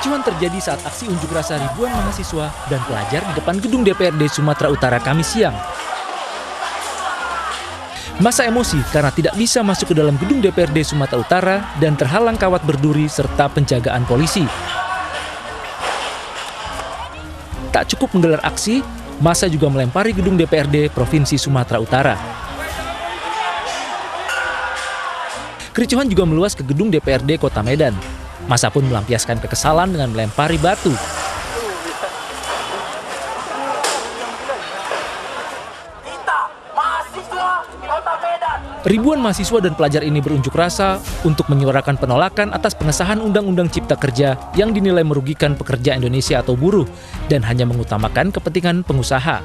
Kericuhan terjadi saat aksi unjuk rasa ribuan mahasiswa dan pelajar di depan gedung DPRD Sumatera Utara Kamis siang. Massa emosi karena tidak bisa masuk ke dalam gedung DPRD Sumatera Utara dan terhalang kawat berduri serta penjagaan polisi. Tak cukup menggelar aksi, massa juga melempari gedung DPRD Provinsi Sumatera Utara. Kericuhan juga meluas ke gedung DPRD Kota Medan. Massa pun melampiaskan kekesalan dengan melempari batu. Ribuan mahasiswa dan pelajar ini berunjuk rasa untuk menyuarakan penolakan atas pengesahan Undang-Undang Cipta Kerja yang dinilai merugikan pekerja Indonesia atau buruh dan hanya mengutamakan kepentingan pengusaha.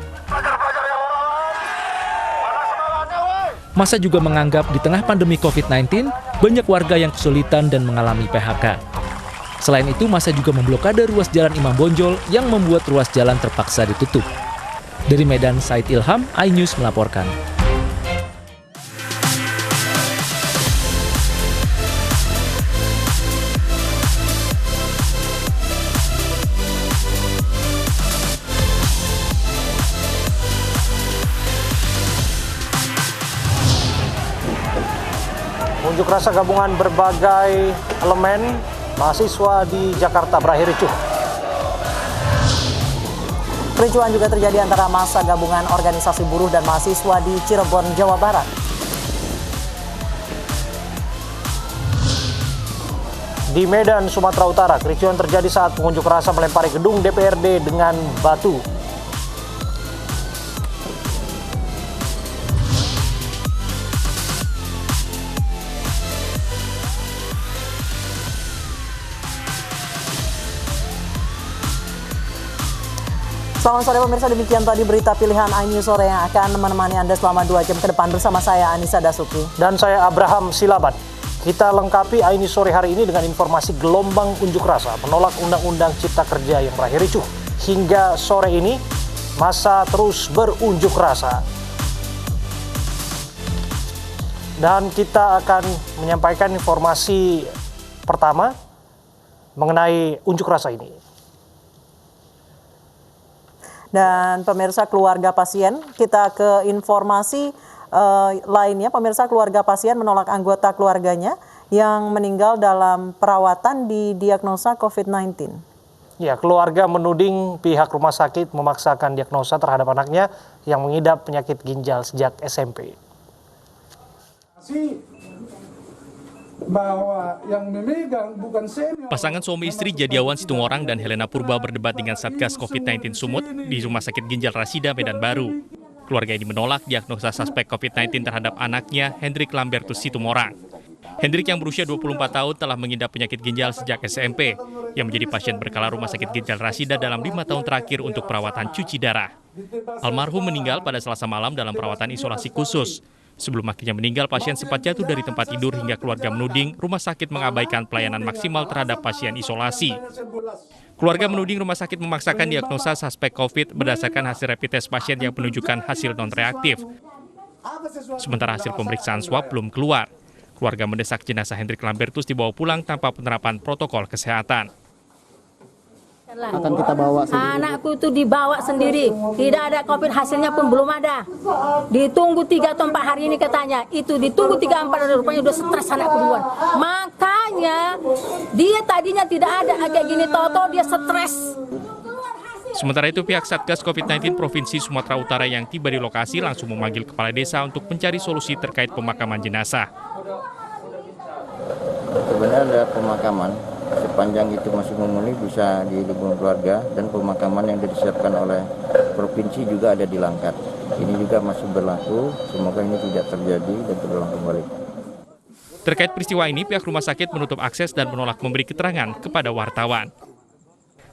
Massa juga menganggap di tengah pandemi COVID-19, banyak warga yang kesulitan dan mengalami PHK. Selain itu, massa juga memblokade ruas jalan Imam Bonjol yang membuat ruas jalan terpaksa ditutup. Dari Medan, Said Ilham, iNews melaporkan. Unjuk rasa gabungan berbagai elemen mahasiswa di Jakarta berakhir ricuh. Kericuhan juga terjadi antara massa gabungan organisasi buruh dan mahasiswa di Cirebon, Jawa Barat. Di Medan, Sumatera Utara, kericuhan terjadi saat pengunjuk rasa melempari gedung DPRD dengan batu. Selamat sore pemirsa, demikian tadi berita pilihan iNews sore yang akan menemani Anda selama 2 jam ke depan bersama saya Anissa Dasuki. Dan saya Abraham Silaban. Kita lengkapi iNews sore hari ini dengan informasi gelombang unjuk rasa menolak Undang-Undang Cipta Kerja yang berakhir ricuh. Hingga sore ini, massa terus berunjuk rasa. Dan kita akan menyampaikan informasi pertama mengenai unjuk rasa ini. Dan pemirsa, keluarga pasien, kita ke informasi lainnya. Pemirsa, keluarga pasien menolak anggota keluarganya yang meninggal dalam perawatan didiagnosa COVID-19. Ya, keluarga menuding pihak rumah sakit memaksakan diagnosa terhadap anaknya yang mengidap penyakit ginjal sejak SMP. Bahwa yang memegang bukan senior. Pasangan suami istri Jadiawan Situmorang dan Helena Purba berdebat dengan Satgas COVID-19 Sumut di Rumah Sakit Ginjal Rasida, Medan Baru. Keluarga ini menolak diagnosa suspek COVID-19 terhadap anaknya, Hendrik Lambertus Situmorang. Hendrik yang berusia 24 tahun telah mengidap penyakit ginjal sejak SMP, yang menjadi pasien berkala Rumah Sakit Ginjal Rasida dalam 5 tahun terakhir untuk perawatan cuci darah. Almarhum meninggal pada Selasa malam dalam perawatan isolasi khusus. Sebelum akhirnya meninggal, pasien sempat jatuh dari tempat tidur hingga keluarga menuding rumah sakit mengabaikan pelayanan maksimal terhadap pasien isolasi. Keluarga menuding rumah sakit memaksakan diagnosa suspek COVID berdasarkan hasil rapid test pasien yang menunjukkan hasil non-reaktif. Sementara hasil pemeriksaan swab belum keluar. Keluarga mendesak jenazah Hendrik Lambertus dibawa pulang tanpa penerapan protokol kesehatan. Akan kita bawa sendiri. Anakku itu dibawa sendiri, tidak ada COVID, hasilnya pun belum ada. Ditunggu 3 atau 4 hari ini katanya, itu ditunggu 3-4 hari, rupanya udah stres anakku duluan. Makanya dia tadinya tidak ada kayak gini, tahu-tahu dia stres. Sementara itu, pihak Satgas COVID-19 Provinsi Sumatera Utara yang tiba di lokasi langsung memanggil kepala desa untuk mencari solusi terkait pemakaman jenazah. Sebenarnya ada pemakaman, sepanjang itu masih memenuhi bisa di lingkungan keluarga, dan pemakaman yang disiapkan oleh provinsi juga ada di Langkat. Ini juga masih berlaku, semoga ini tidak terjadi dan terulang kembali. Terkait peristiwa ini, pihak rumah sakit menutup akses dan menolak memberi keterangan kepada wartawan.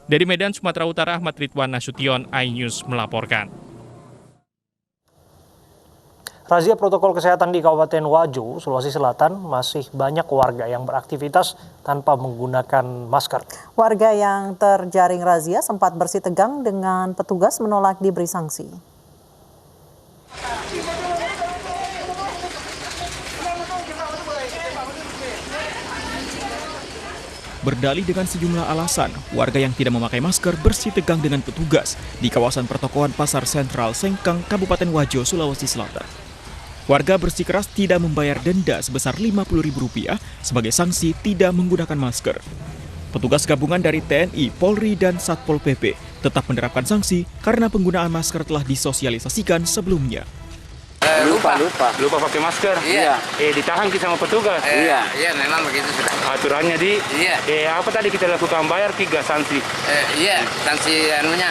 Dari Medan, Sumatera Utara, Ahmad Ridwan Nasution, iNews melaporkan. Razia protokol kesehatan di Kabupaten Wajo, Sulawesi Selatan, masih banyak warga yang beraktivitas tanpa menggunakan masker. Warga yang terjaring razia sempat bersih tegang dengan petugas menolak diberi sanksi. Berdalih dengan sejumlah alasan, warga yang tidak memakai masker bersitegang dengan petugas di kawasan pertokoan Pasar Sentral Sengkang, Kabupaten Wajo, Sulawesi Selatan. Warga bersikeras tidak membayar denda sebesar Rp50.000 sebagai sanksi tidak menggunakan masker. Petugas gabungan dari TNI, Polri, dan Satpol PP tetap menerapkan sanksi karena penggunaan masker telah disosialisasikan sebelumnya. Lupa pakai masker. Iya. Ditahan kita sama petugas. Iya, memang begitu sudah. Aturannya di. Iya. Apa tadi kita lakukan, bayar 3 sanksi. Iya, sanksi anunya.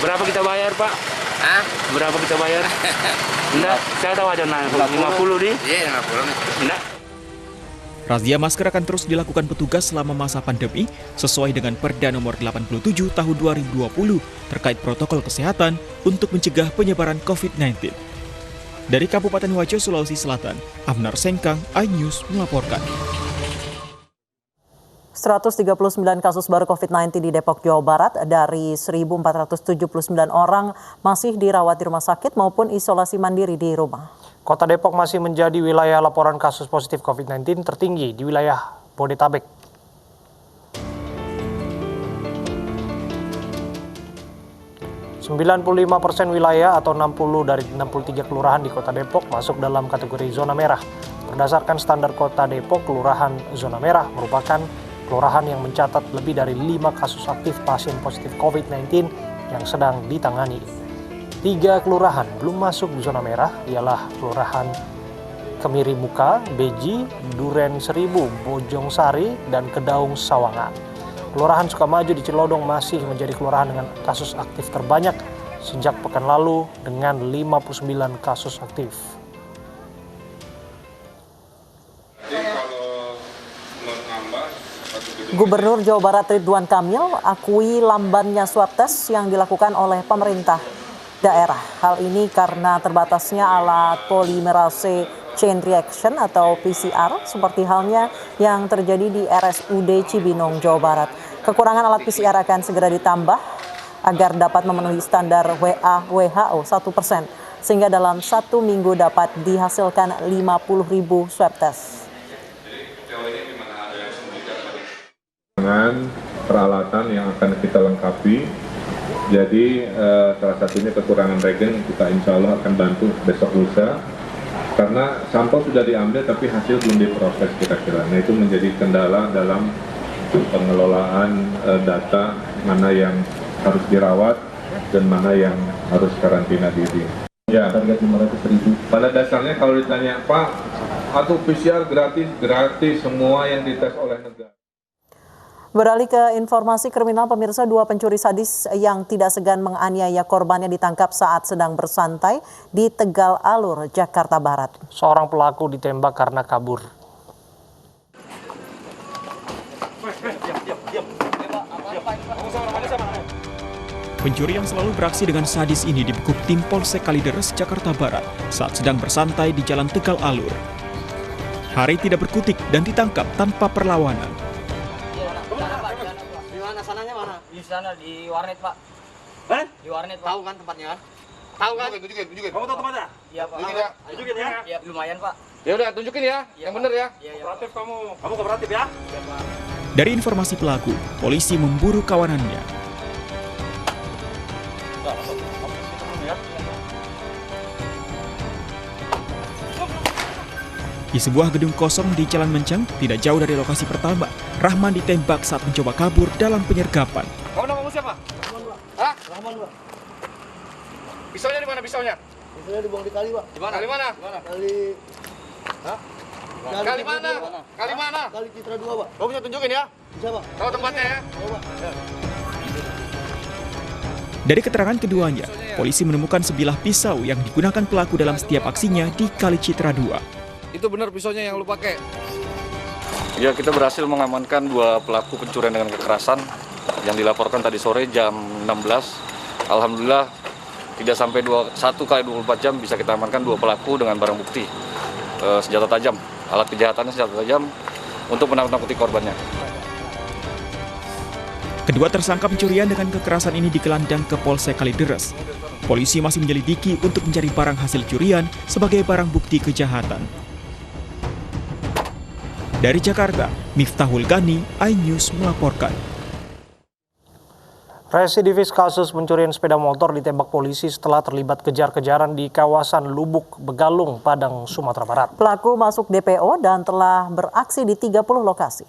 Berapa kita bayar, Pak? Hah? Berapa kita bayar? Enggak, saya tahu ada 50 di. Iya, 50. Enggak. Razia masker akan terus dilakukan petugas selama masa pandemi sesuai dengan Perda Nomor 87 Tahun 2020 terkait protokol kesehatan untuk mencegah penyebaran COVID-19. Dari Kabupaten Wajo, Sulawesi Selatan, Abnar Sengkang, iNews melaporkan. 139 kasus baru COVID-19 di Depok, Jawa Barat. Dari 1.479 orang masih dirawat di rumah sakit maupun isolasi mandiri di rumah. Kota Depok masih menjadi wilayah laporan kasus positif COVID-19 tertinggi di wilayah Bodetabek. %95% wilayah atau 60 dari 63 kelurahan di Kota Depok masuk dalam kategori zona merah. Berdasarkan standar Kota Depok, kelurahan zona merah merupakan kelurahan yang mencatat lebih dari 5 kasus aktif pasien positif COVID-19 yang sedang ditangani. 3 kelurahan belum masuk di zona merah ialah Kelurahan Kemiri Muka, Beji, Duren Seribu, Bojong Sari, dan Kedaung Sawangan. Kelurahan Sukamaju di Cilodong masih menjadi kelurahan dengan kasus aktif terbanyak sejak pekan lalu dengan 59 kasus aktif. Gubernur Jawa Barat Ridwan Kamil akui lambannya swab test yang dilakukan oleh pemerintah daerah. Hal ini karena terbatasnya alat polimerase chain reaction atau PCR seperti halnya yang terjadi di RSUD Cibinong, Jawa Barat. Kekurangan alat PCR akan segera ditambah agar dapat memenuhi standar WHO 1%, sehingga dalam 1 minggu dapat dihasilkan 50.000 swab test. Dengan peralatan yang akan kita lengkapi, jadi salah satunya kekurangan reagen kita insya Allah akan bantu besok lusa, karena sampel sudah diambil tapi hasil belum diproses kira-kira. Nah itu menjadi kendala dalam pengelolaan data, mana yang harus dirawat dan mana yang harus karantina diri. Ya, target 500.000. Pada dasarnya kalau ditanya Pak, atau PCR gratis semua yang dites oleh negara. Beralih ke informasi kriminal, pemirsa, 2 pencuri sadis yang tidak segan menganiaya korbannya ditangkap saat sedang bersantai di Tegal Alur, Jakarta Barat. Seorang pelaku ditembak karena kabur. Pencuri yang selalu beraksi dengan sadis ini dibekuk tim Polsek Kalideres, Jakarta Barat saat sedang bersantai di Jalan Tegal Alur. Hari tidak berkutik dan ditangkap tanpa perlawanan. Sananya mana? Di sana, di warnet, Pak. Di warnet, Pak. Tahu kan tempatnya kan? Tahu kan? Tunjukin. Kamu tahu tempatnya? Iya, Pak. Tunjukin ya. Iya, lumayan, Pak. Ya udah, tunjukin ya. Yang bener ya. Kooperatif kamu. Kamu kooperatif ya? Iya, Pak. Dari informasi pelaku, polisi memburu kawanannya. Di sebuah gedung kosong di Jalan Mencang, tidak jauh dari lokasi pertama, Rahman ditembak saat mencoba kabur dalam penyergapan. Kamu siapa? Hah? Rahman, Pak. Pisaunya di mana pisaunya? Pisaunya dibuang di kali, Pak. Di mana? Kali mana? Kali. Hah? Kali mana? Kali mana? Kali Citra 2, Pak. Kamu bisa tunjukin ya? Bisa, Pak. Tahu tempatnya ya? Tahu, Pak. Dari keterangan keduanya, polisi menemukan sebilah pisau yang digunakan pelaku dalam setiap aksinya di Kali Citra 2. Itu benar pisaunya yang lu pakai? Ya, kita berhasil mengamankan 2 pelaku pencurian dengan kekerasan yang dilaporkan tadi sore jam 16. Alhamdulillah tidak sampai 1 kali 24 jam bisa kita amankan 2 pelaku dengan barang bukti senjata tajam, alat kejahatannya senjata tajam untuk menakut-nakuti korbannya. Kedua tersangka pencurian dengan kekerasan ini digelandang ke Polsek Kalideres. Polisi masih menyelidiki untuk mencari barang hasil curian sebagai barang bukti kejahatan. Dari Jakarta, Miftahul Gani, iNews melaporkan. Residivis kasus pencurian sepeda motor ditembak polisi setelah terlibat kejar-kejaran di kawasan Lubuk Begalung, Padang, Sumatera Barat. Pelaku masuk DPO dan telah beraksi di 30 lokasi.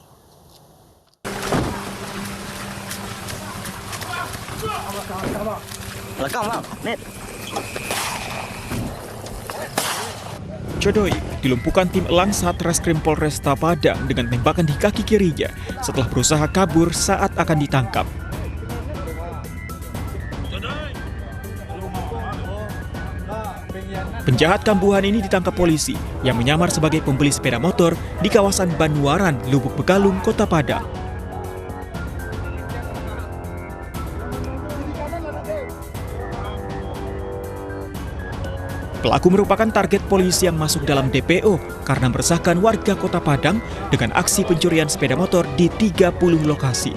Codoi dilumpuhkan tim elang Satreskrim Polresta Padang dengan tembakan di kaki kirinya setelah berusaha kabur saat akan ditangkap. Penjahat kambuhan ini ditangkap polisi yang menyamar sebagai pembeli sepeda motor di kawasan Banuaran, Lubuk Begalung, Kota Padang. Pelaku merupakan target polisi yang masuk dalam DPO karena meresahkan warga Kota Padang dengan aksi pencurian sepeda motor di 30 lokasi.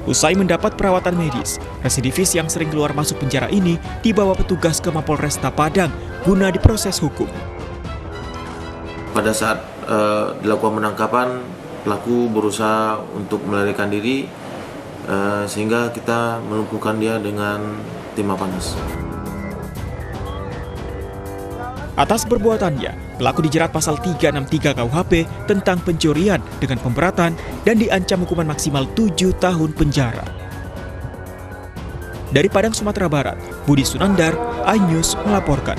Usai mendapat perawatan medis, residivis yang sering keluar masuk penjara ini dibawa petugas ke Mapolresta Padang guna diproses hukum. Pada saat dilakukan penangkapan, pelaku berusaha untuk melarikan diri sehingga kita melumpuhkan dia dengan timah panas. Atas perbuatannya, pelaku dijerat pasal 363 KUHP tentang pencurian dengan pemberatan dan diancam hukuman maksimal 7 tahun penjara. Dari Padang, Sumatera Barat, Budi Sunandar, iNews melaporkan.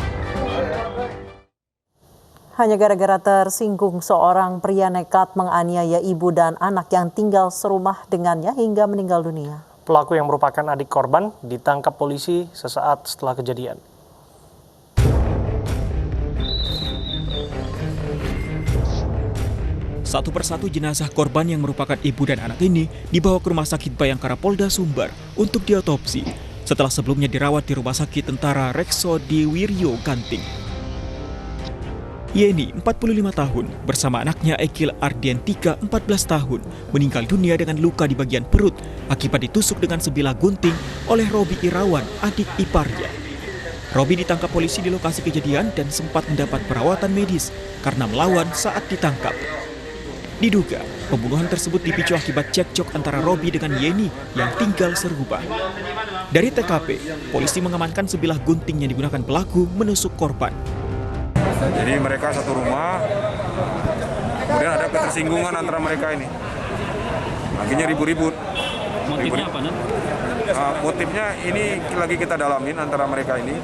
Hanya gara-gara tersinggung, seorang pria nekat menganiaya ibu dan anak yang tinggal serumah dengannya hingga meninggal dunia. Pelaku yang merupakan adik korban ditangkap polisi sesaat setelah kejadian. Satu persatu jenazah korban yang merupakan ibu dan anak ini dibawa ke Rumah Sakit Bayangkara Polda Sumbar untuk diotopsi setelah sebelumnya dirawat di Rumah Sakit Tentara Rekso di Wiryo Ganting. Yeni, 45 tahun, bersama anaknya Ekil Ardientika, 14 tahun, meninggal dunia dengan luka di bagian perut akibat ditusuk dengan sebilah gunting oleh Robi Irawan, adik iparnya. Robi ditangkap polisi di lokasi kejadian dan sempat mendapat perawatan medis karena melawan saat ditangkap. Diduga, pembunuhan tersebut dipicu akibat cekcok antara Robi dengan Yeni yang tinggal serumah. Dari TKP, polisi mengamankan sebilah gunting yang digunakan pelaku menusuk korban. Jadi mereka satu rumah, kemudian ada ketersinggungan antara mereka ini. Akhirnya ribut-ribut. Motifnya apa, Nan? Motifnya ini lagi kita dalamin antara mereka ini.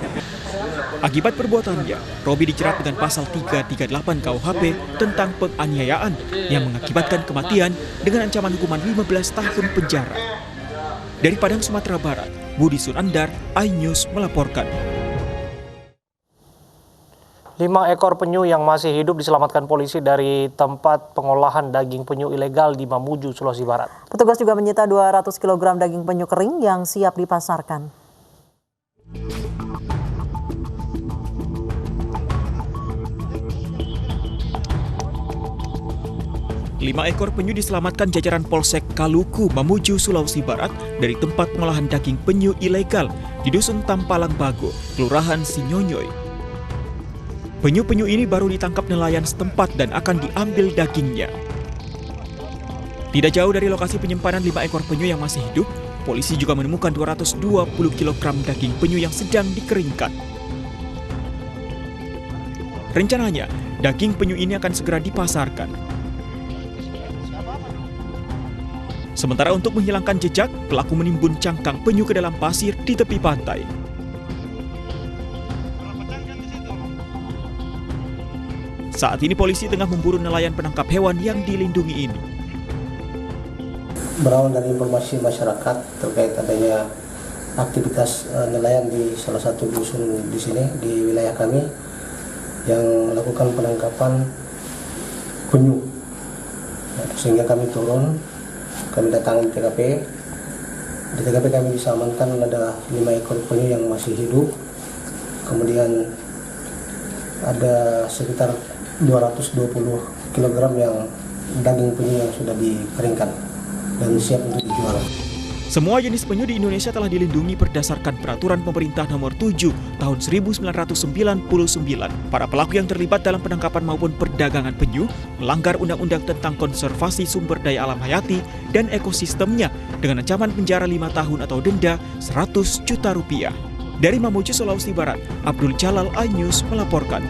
Akibat perbuatannya, Robi dijerat dengan pasal 338 KUHP tentang penganiayaan yang mengakibatkan kematian dengan ancaman hukuman 15 tahun penjara. Dari Padang, Sumatera Barat, Budi Sunandar, iNews melaporkan. 5 ekor penyu yang masih hidup diselamatkan polisi dari tempat pengolahan daging penyu ilegal di Mamuju, Sulawesi Barat. Petugas juga menyita 200 kg daging penyu kering yang siap dipasarkan. Lima ekor penyu diselamatkan jajaran Polsek Kaluku, Mamuju, Sulawesi Barat dari tempat pengolahan daging penyu ilegal di Dusun Tampalang Bago, Kelurahan Sinyonyoy. Penyu-penyu ini baru ditangkap nelayan setempat dan akan diambil dagingnya. Tidak jauh dari lokasi penyimpanan 5 ekor penyu yang masih hidup, polisi juga menemukan 220 kg daging penyu yang sedang dikeringkan. Rencananya, daging penyu ini akan segera dipasarkan. Sementara untuk menghilangkan jejak, pelaku menimbun cangkang penyu ke dalam pasir di tepi pantai. Saat ini polisi tengah memburu nelayan penangkap hewan yang dilindungi ini. Berawal dari informasi masyarakat terkait adanya aktivitas nelayan di salah satu dusun di sini, di wilayah kami, yang melakukan penangkapan penyu. Sehingga kami turun, kami datangi TKP. Di TKP kami bisa amankan ada 5 ekor penyu yang masih hidup. Kemudian ada sekitar 220 kg yang daging penyu yang sudah dikeringkan dan siap untuk dijual. Semua jenis penyu di Indonesia telah dilindungi berdasarkan Peraturan Pemerintah Nomor 7 Tahun 1999. Para pelaku yang terlibat dalam penangkapan maupun perdagangan penyu melanggar Undang-Undang tentang Konservasi Sumber Daya Alam Hayati dan Ekosistemnya dengan ancaman penjara 5 tahun atau denda 100 juta rupiah. Dari Mamuju, Sulawesi Barat, Abdul Jalal, iNews melaporkan.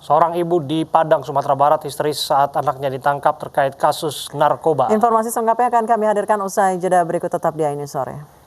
Seorang ibu di Padang, Sumatera Barat histeris saat anaknya ditangkap terkait kasus narkoba. Informasi selengkapnya akan kami hadirkan usai jeda berikut, tetap di iNews Sore.